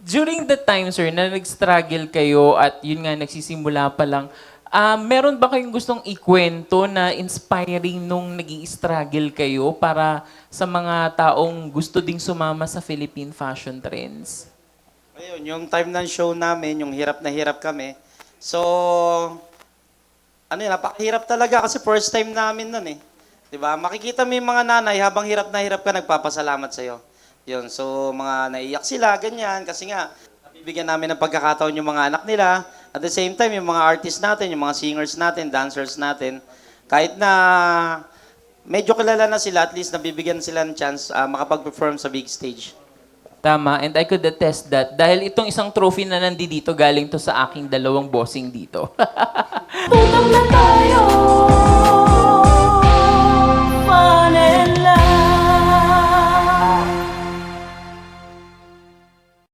During the time, sir, na nag-struggle kayo at yun nga, nagsisimula pa lang, meron ba kayong gustong ikwento na inspiring nung nag struggle kayo para sa mga taong gusto ding sumama sa Philippine fashion trends? Ayun, yung time ng show namin, yung hirap na hirap kami. So, ano yun, napakahirap talaga kasi first time namin nun eh. 'Di ba? Makikita mo yung mga nanay habang hirap na hirap ka, nagpapasalamat sa'yo. Yun, so mga naiyak sila, ganyan, kasi nga, nabibigyan namin ng pagkakataon yung mga anak nila. At the same time, yung mga artists natin, yung mga singers natin, dancers natin, kahit na medyo kilala na sila, at least nabibigyan sila ng chance makapag-perform sa big stage. Tama, and I could attest that dahil itong isang trophy na nandito galing to sa aking dalawang bossing dito. Utang na tayo